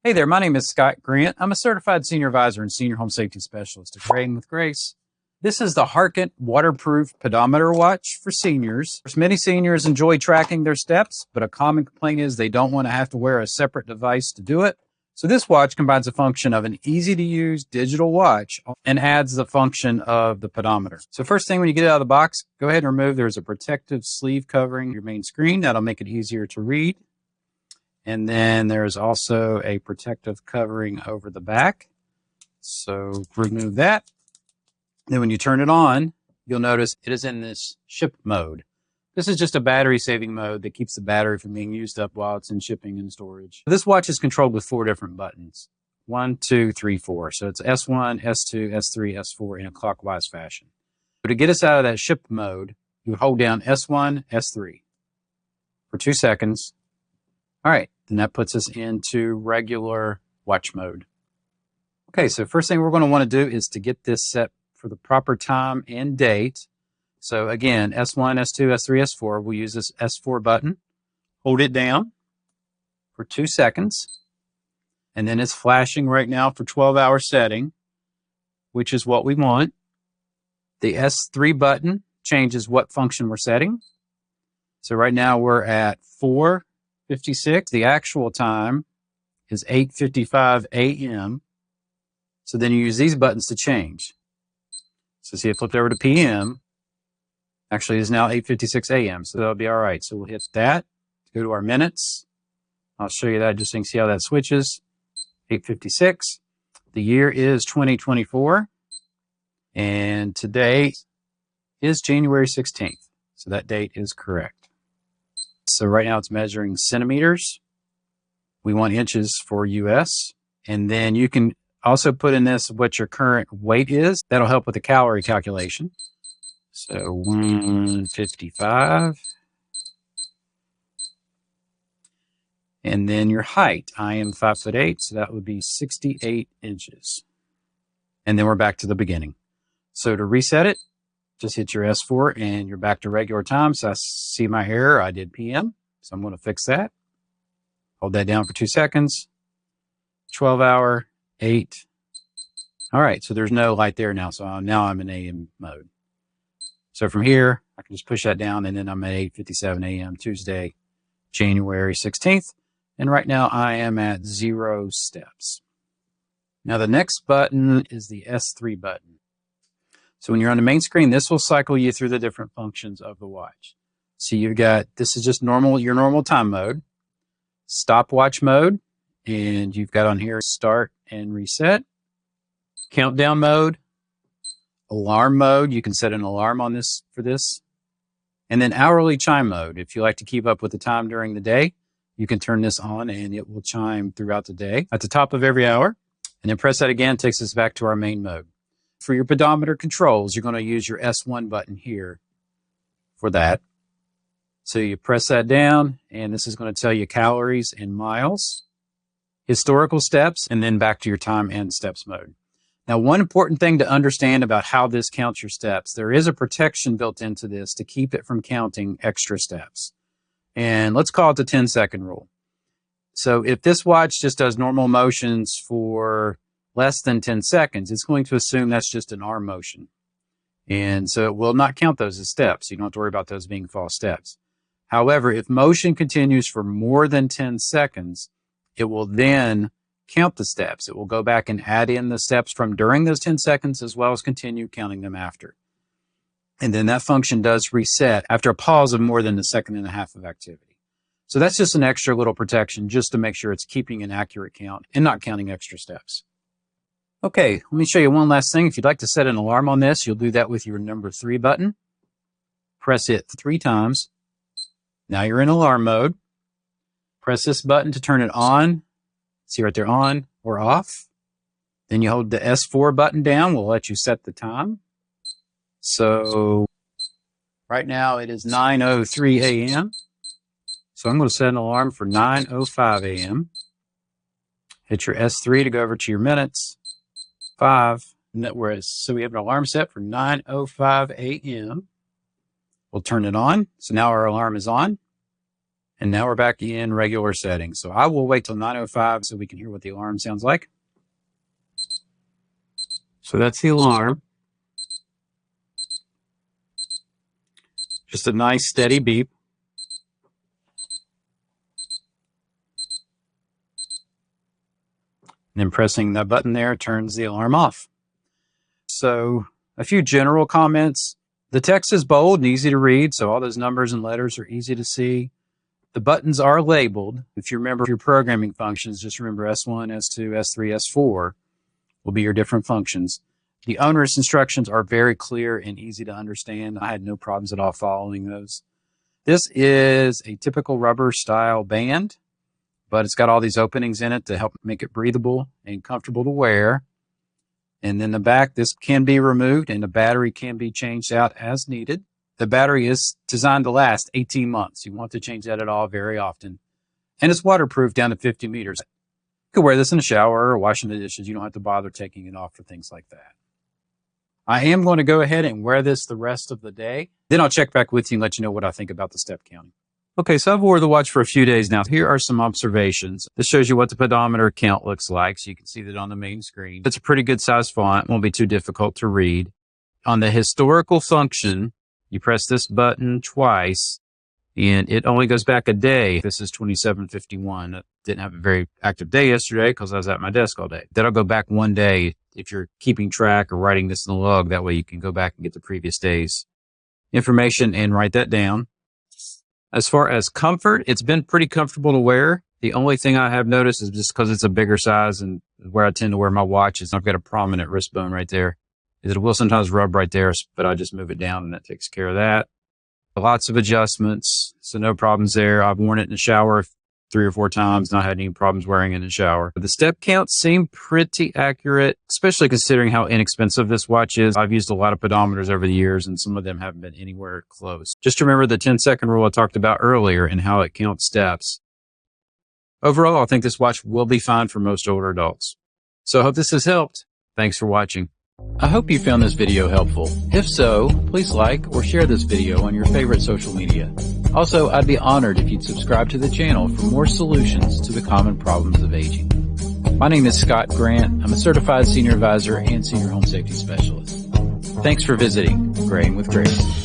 Hey there, my name is Scott Grant. I'm a certified senior advisor and senior home safety specialist at Grading with Grace. This is the Hearkent Waterproof Pedometer Watch for seniors. Many seniors enjoy tracking their steps, but a common complaint is they don't want to have to wear a separate device to do it. So this watch combines the function of an easy-to-use digital watch and adds the function of the pedometer. So first thing when you get it out of the box, go ahead and remove. There's a protective sleeve covering your main screen. That'll make it easier to read. And then there's also a protective covering over the back. So remove that. Then when you turn it on, you'll notice it is in this ship mode. This is just a battery saving mode that keeps the battery from being used up while it's in shipping and storage. This watch is controlled with 4 different buttons. 1, 2, 3, 4. So it's S1, S2, S3, S4 in a clockwise fashion. So to get us out of that ship mode, you hold down S1, S3 for 2 seconds. All right, then that puts us into regular watch mode. Okay, so first thing we're going to want to do is to get this set for the proper time and date. So again, S1, S2, S3, S4, we'll use this S4 button. Hold it down for 2 seconds. And then it's flashing right now for 12-hour setting, which is what we want. The S3 button changes what function we're setting. So right now we're at 4:56. The actual time is 8:55 a.m. So then you use these buttons to change. So see, it flipped over to p.m. Actually, it's now 8:56 a.m. So that'll be all right. So we'll hit that, go to our minutes. I'll show you that just so you can see how that switches. 8:56. The year is 2024. And today is January 16th. So that date is correct. So right now it's measuring centimeters. We want inches for US. And then you can also put in this what your current weight is. That'll help with the calorie calculation. So 155. And then your height. I am 5'8", so that would be 68 inches. And then we're back to the beginning. So to reset it, just hit your S4 and you're back to regular time. So I see my error. I did PM. So I'm going to fix that. Hold that down for 2 seconds. 12-hour, 8. All right. So there's no light there now. So now I'm in AM mode. So from here, I can just push that down and then I'm at 8:57 a.m. Tuesday, January 16th. And right now I am at 0 steps. Now the next button is the S3 button. So when you're on the main screen, this will cycle you through the different functions of the watch. So you've got, this is just normal, your normal time mode, stopwatch mode, and you've got on here start and reset, countdown mode, alarm mode. You can set an alarm on this for this, and then hourly chime mode. If you like to keep up with the time during the day, you can turn this on and it will chime throughout the day at the top of every hour. And then press that again, takes us back to our main mode. For your pedometer controls, you're going to use your S1 button here for that. So you press that down, and this is going to tell you calories and miles, historical steps, and then back to your time and steps mode. Now, one important thing to understand about how this counts your steps, there is a protection built into this to keep it from counting extra steps. And let's call it the 10-second rule. So if this watch just does normal motions for less than 10 seconds, it's going to assume that's just an arm motion. And so it will not count those as steps. You don't have to worry about those being false steps. However, if motion continues for more than 10 seconds, it will then count the steps. It will go back and add in the steps from during those 10 seconds as well as continue counting them after. And then that function does reset after a pause of more than a second and a half of activity. So that's just an extra little protection just to make sure it's keeping an accurate count and not counting extra steps. Okay, let me show you one last thing. If you'd like to set an alarm on this, you'll do that with your number 3 button. Press it 3 times. Now you're in alarm mode. Press this button to turn it on. See right there, on or off. Then you hold the S4 button down. We'll let you set the time. So right now it is 9:03 a.m. So I'm going to set an alarm for 9:05 a.m. Hit your S3 to go over to your minutes. 5. So we have an alarm set for 9:05 a.m. We'll turn it on. So now our alarm is on. And now we're back in regular settings. So I will wait till 9:05 so we can hear what the alarm sounds like. So that's the alarm. Just a nice steady beep. And then pressing that button there turns the alarm off. So a few general comments. The text is bold and easy to read, so all those numbers and letters are easy to see. The buttons are labeled. If you remember your programming functions, just remember S1, S2, S3, S4 will be your different functions. The owner's instructions are very clear and easy to understand. I had no problems at all following those. This is a typical rubber style band, but it's got all these openings in it to help make it breathable and comfortable to wear. And then the back, this can be removed and the battery can be changed out as needed. The battery is designed to last 18 months. You want to change that at all very often. And it's waterproof down to 50 meters. You can wear this in the shower or washing the dishes. You don't have to bother taking it off for things like that. I am going to go ahead and wear this the rest of the day. Then I'll check back with you and let you know what I think about the step counting. Okay, so I've worn the watch for a few days now. Here are some observations. This shows you what the pedometer count looks like, so you can see that on the main screen. It's a pretty good size font. It won't be too difficult to read. On the historical function, you press this button twice, and it only goes back a day. This is 27:51. I didn't have a very active day yesterday because I was at my desk all day. That'll go back one day if you're keeping track or writing this in the log. That way you can go back and get the previous day's information and write that down. As far as comfort, it's been pretty comfortable to wear. The only thing I have noticed is just because it's a bigger size and where I tend to wear my watches, I've got a prominent wrist bone right there. It will sometimes rub right there, but I just move it down and that takes care of that. Lots of adjustments, so no problems there. I've worn it in the shower 3 or 4 times, not had any problems wearing it in the shower. The step counts seem pretty accurate, especially considering how inexpensive this watch is. I've used a lot of pedometers over the years, and some of them haven't been anywhere close. Just remember the 10-second rule I talked about earlier and how it counts steps. Overall, I think this watch will be fine for most older adults. So I hope this has helped. Thanks for watching. I hope you found this video helpful. If so, please like or share this video on your favorite social media. Also, I'd be honored if you'd subscribe to the channel for more solutions to the common problems of aging. My name is Scott Grant. I'm a certified senior advisor and senior home safety specialist. Thanks for visiting Graying with Grace.